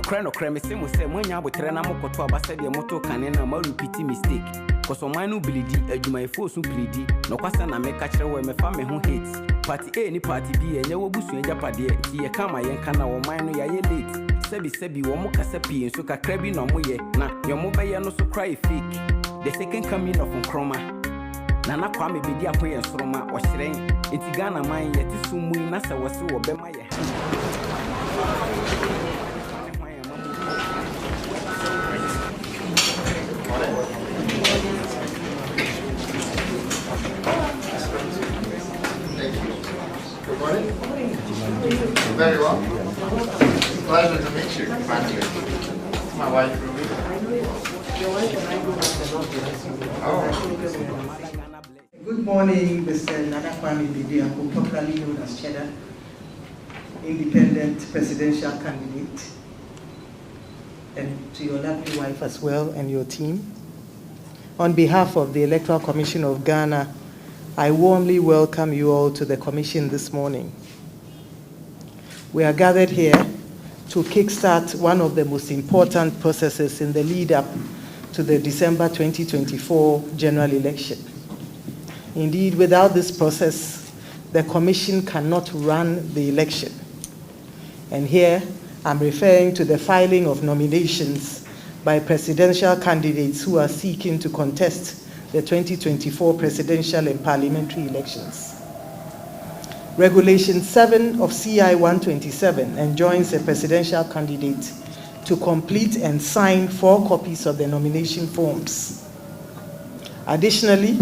no creme say mo say mo nya abotre na mo koto abasa de moto kane na ma repeat mistake. Cause on my no bleedy, my force no bleedy. No kwasa na me catch we me fa me ho hate. Party A ni party B enye wo busu enja pade. Ti ye kama yen kana wo man no ya ye late. Sebi wo mo kasa pi enso kakra bi no mo ye. Na yo mo be ye no so cry fake. The second coming of Nkrumah. Nana Kwame Bediako ye soroma wo hyeren. Enti Ghana man ye ti sumu na se wo se wo be ma ye. Good morning. Very well. Pleasure to meet you. Thank you. My wife, Ruby. Good morning, Mr. Nana Kwame Bediako, popularly known as Cheddar, independent presidential candidate, and to your lovely wife as well and your team. On behalf of the Electoral Commission of Ghana, I warmly welcome you all to the Commission this morning. We are gathered here to kickstart one of the most important processes in the lead-up to the December 2024 general election. Indeed, without this process, the Commission cannot run the election. And here, I'm referring to the filing of nominations by presidential candidates who are seeking to contest the 2024 presidential and parliamentary elections. Regulation 7 of CI 127 enjoins a presidential candidate to complete and sign 4 copies of the nomination forms. Additionally,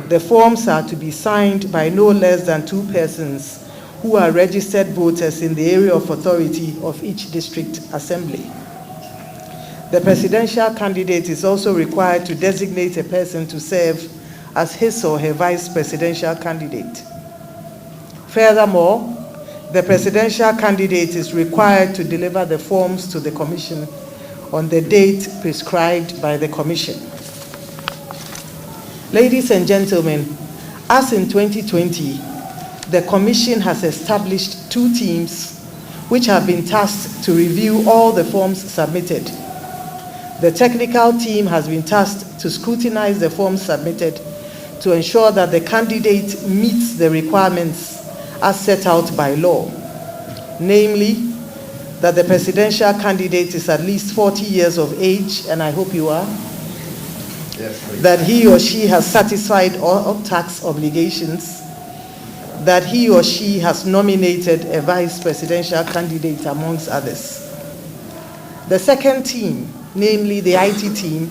the forms are to be signed by no less than 2 persons who are registered voters in the area of authority of each district assembly. The presidential candidate is also required to designate a person to serve as his or her vice presidential candidate. Furthermore, the presidential candidate is required to deliver the forms to the Commission on the date prescribed by the Commission. Ladies and gentlemen, as in 2020, the Commission has established 2 teams which have been tasked to review all the forms submitted. The technical team has been tasked to scrutinize the forms submitted to ensure that the candidate meets the requirements as set out by law, namely, that the presidential candidate is at least 40 years of age, and I hope you are, Yes, please. that he or she has satisfied all tax obligations, that he or she has nominated a vice presidential candidate, amongst others. The second team, namely the IT team,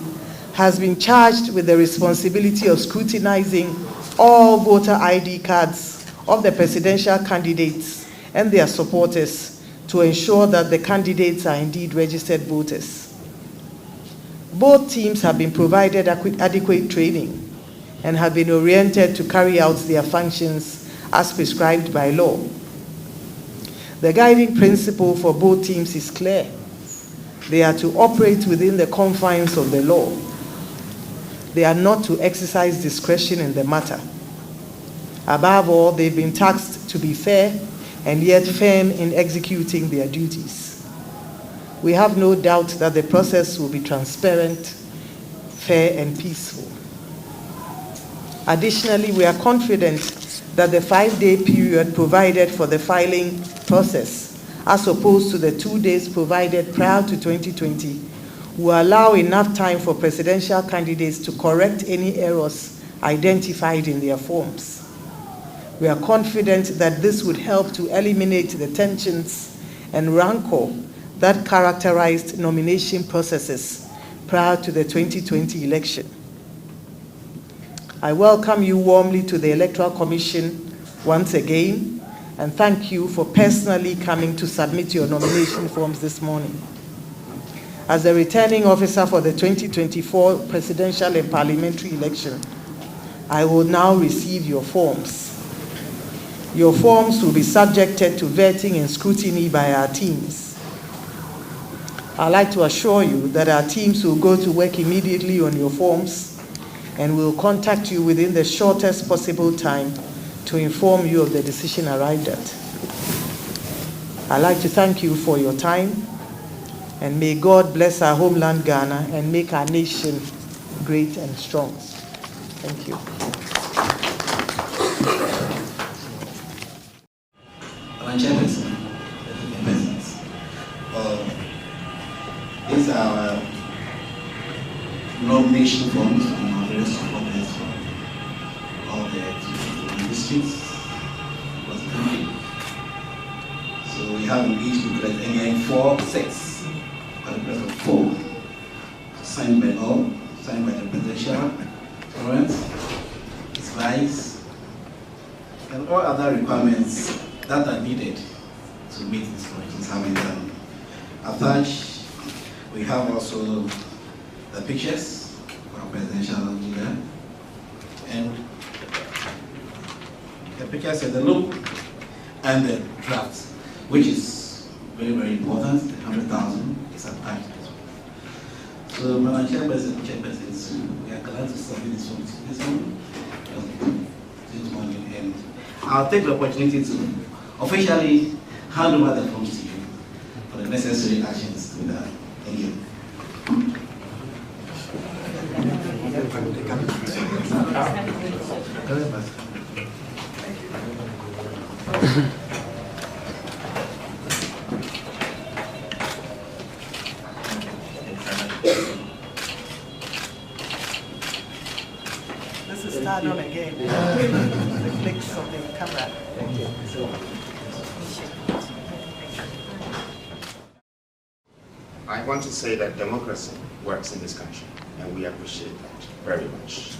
has been charged with the responsibility of scrutinizing all voter ID cards of the presidential candidates and their supporters to ensure that the candidates are indeed registered voters. Both teams have been provided adequate training and have been oriented to carry out their functions as prescribed by law. The guiding principle for both teams is clear. They are to operate within the confines of the law. They are not to exercise discretion in the matter. Above all, they've been tasked to be fair and yet firm in executing their duties. We have no doubt that the process will be transparent, fair, and peaceful. Additionally, we are confident that the 5-day period provided for the filing process, as opposed to the 2 days provided prior to 2020, will allow enough time for presidential candidates to correct any errors identified in their forms. We are confident that this would help to eliminate the tensions and rancor that characterized nomination processes prior to the 2020 election. I welcome you warmly to the Electoral Commission once again, and thank you for personally coming to submit your nomination forms this morning. As the returning officer for the 2024 presidential and parliamentary election, I will now receive your forms. Your forms will be subjected to vetting and scrutiny by our teams. I'd like to assure you that our teams will go to work immediately on your forms and will contact you within the shortest possible time to inform you of the decision arrived at. I'd like to thank you for your time, And may God bless our homeland, Ghana, and make our nation great and strong. Thank you. Chairperson, these are our nomination forms from our various supporters from all the districts across the country. So we have in each booklet any 4 sets, but the of 4, signed by all, signed by the presidential, Lawrence, his vice, and all other requirements that are needed to meet these conditions have been done. Attached, we have also the pictures of our presidential leader, and the pictures of the look and the draft, which is very, very important. The 100,000 is attached. So, Madam Chairperson, we are glad to submit this one this morning, and I'll take the opportunity to officially hand over the forms to you for the necessary actions to be done. Thank you. This is start on again. The flicks of the camera. Thank you. I want to say that democracy works in this country, and we appreciate that very much.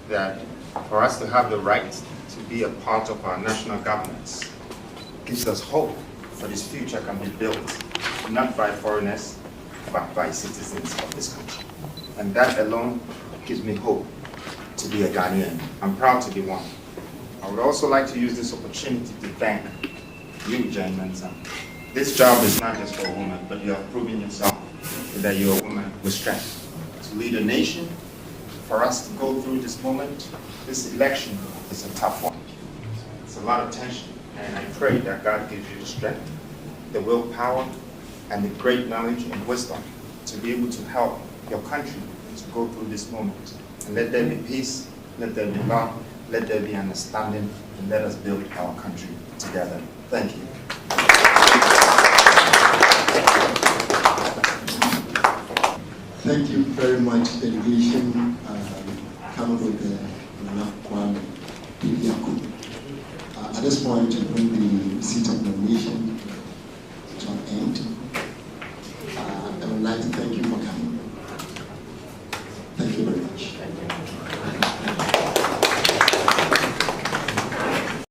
That for us to have the right to be a part of our national governments gives us hope for this future can be built, not by foreigners, but by citizens of this country. And that alone gives me hope to be a Ghanaian. I'm proud to be one. I would also like to use this opportunity to thank you, Jane Mensah. This job is not just for a woman, but you have proven yourself that you're a woman with strength to lead a nation. For us to go through this moment, this election is a tough one. It's a lot of tension, and I pray that God gives you the strength, the willpower, and the great knowledge and wisdom to be able to help your country to go through this moment. And let there be peace, let there be love, let there be understanding, and let us build our country together. Thank you. Thank you very much, delegation, coming with the Kwame Bediako. At this point, to bring the receipt of nomination to an end, I would like to thank you for coming.